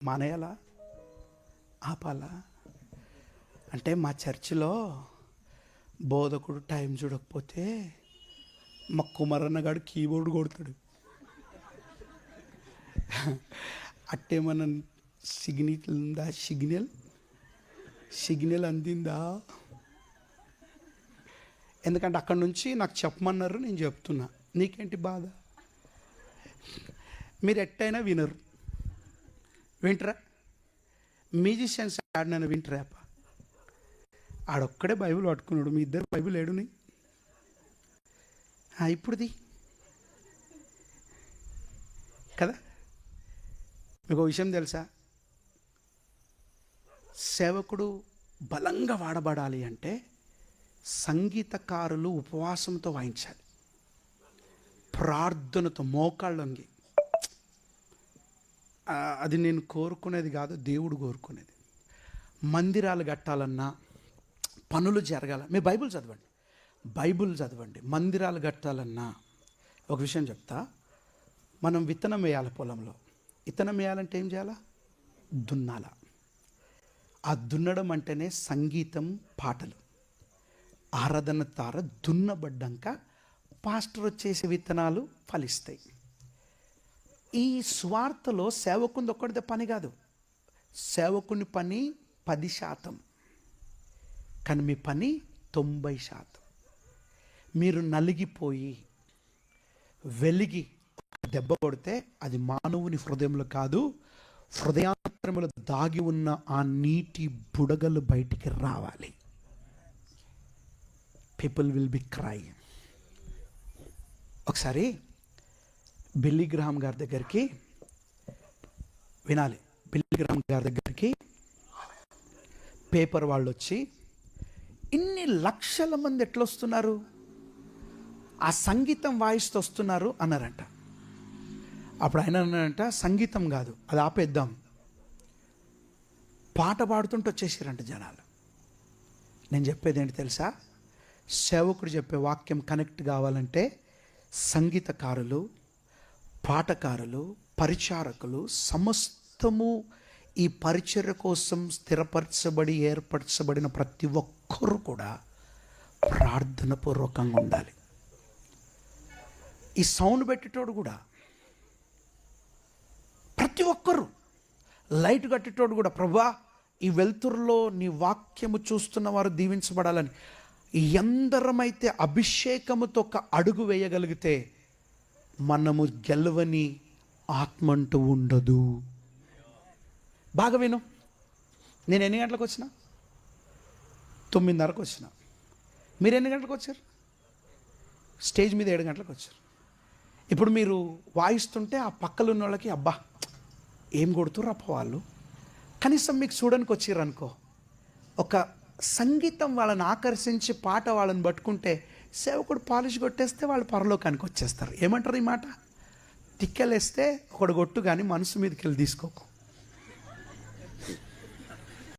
మానేయాలా, ఆపాలా? అంటే మా చర్చిలో బోధకుడు టైం చూడకపోతే మా కుమారన్న గారు కీబోర్డు కొడతాడు. అట్టేమన్నా సిగ్నల్ ఉందా? సిగ్నల్ అందిందా? ఎందుకంటే అక్కడి నుంచి నాకు చెప్పమన్నారు, నేను చెప్తున్నా. నీకేంటి బాధ? మీరు ఎట్టయినా వింటరా? మ్యూజిషియన్స్ ఆడినైనా వింటరా? ఆడొక్కడే బైబిల్ పట్టుకున్నాడు, మీ ఇద్దరు బైబిల్ ఏడుని ఇప్పుడుది కదా. మీకు విషయం తెలుసా? సేవకుడు బలంగా వాడబడాలి అంటే సంగీతకారులు ఉపవాసంతో వాయించాలి, ప్రార్థనతో, మోకాళ్ళొంగి. అది నేను కోరుకునేది కాదు, దేవుడు కోరుకునేది. మందిరాలు కట్టాలన్నా, పనులు జరగాల, మీరు బైబిల్ చదవండి. మందిరాలు కట్టాలన్నా ఒక విషయం చెప్తా. మనం విత్తనం వేయాలి పొలంలో. విత్తనం వేయాలంటే ఏం చేయాలా? దున్నాల. ఆ దున్నడం అంటేనే సంగీతం, పాటలు, ఆరాధన తార దున్నబడ్డాక పాస్టర్ వచ్చేసే విత్తనాలు ఫలిస్తాయి. ఈ స్వార్థలో సేవకుని ఒక్కడిదే పని కాదు. సేవకుని పని 10%, కానీ మీ పని 90%. మీరు నలిగిపోయి వెలిగి దెబ్బ కొడితే అది మానవుని హృదయంలో కాదు, హృదయాంతరములో దాగి ఉన్న ఆ నీటి బుడగలు బయటికి రావాలి. People will be cry. ఒకసారి బిల్లీ గ్రహాం గారి దగ్గరికి వినాలి. బిల్లీ గ్రహాం గారి దగ్గరికి పేపర్ వాళ్ళు వచ్చి, ఇన్ని లక్షల మంది ఎట్లా వస్తున్నారు, ఆ సంగీతం వాయిస్తూ వస్తున్నారు అన్నారంట. అప్పుడు ఆయన అన్నారంట, సంగీతం కాదు, అది ఆపేద్దాం, పాట పాడుతుంటే వచ్చేసారంట జనాలు. నేను చెప్పేది ఏంటి తెలుసా? సేవకుడు చెప్పే వాక్యం కనెక్ట్ కావాలంటే సంగీతకారులు, పాటకారులు, పరిచారకులు సమస్తము ఈ పరిచర్య కోసం స్థిరపరచబడి ఏర్పరచబడిన ప్రతి ఒక్కరూ కూడా ప్రార్థన పూర్వకంగా ఉండాలి. ఈ సౌండ్ పెట్టేటోడు కూడా, ప్రతి ఒక్కరూ, లైట్ కట్టేటోడు కూడా, ప్రభువా ఈ వెలుతురులో నీ వాక్యము చూస్తున్న వారు దీవించబడాలని. ఎందరమైతే అభిషేకముతో ఒక అడుగు వేయగలిగితే మనము గెలవని ఆత్మ అంటూ ఉండదు. బాగా విను. నేను ఎన్ని గంటలకు వచ్చిన? 9:30కు వచ్చిన. మీరు ఎన్ని గంటలకు వచ్చారు? స్టేజ్ మీద 7 గంటలకు వచ్చారు. ఇప్పుడు మీరు వాయిస్తుంటే ఆ పక్కలు ఉన్న వాళ్ళకి, అబ్బా ఏం కొడుతుర్రు అప్ప వాళ్ళు, కనీసం మీకు చూడడానికి వచ్చారు అనుకో, ఒక సంగీతం వాళ్ళని ఆకర్షించి పాట వాళ్ళని పట్టుకుంటే, సేవకుడు పాలిష్ కొట్టేస్తే వాళ్ళు పరలోకానికి వచ్చేస్తారు. ఏమంటారు ఈ మాట? తిక్కలేస్తే ఒకడు కొట్టు, కానీ మనసు మీదకి వెళ్ళి తీసుకోకు.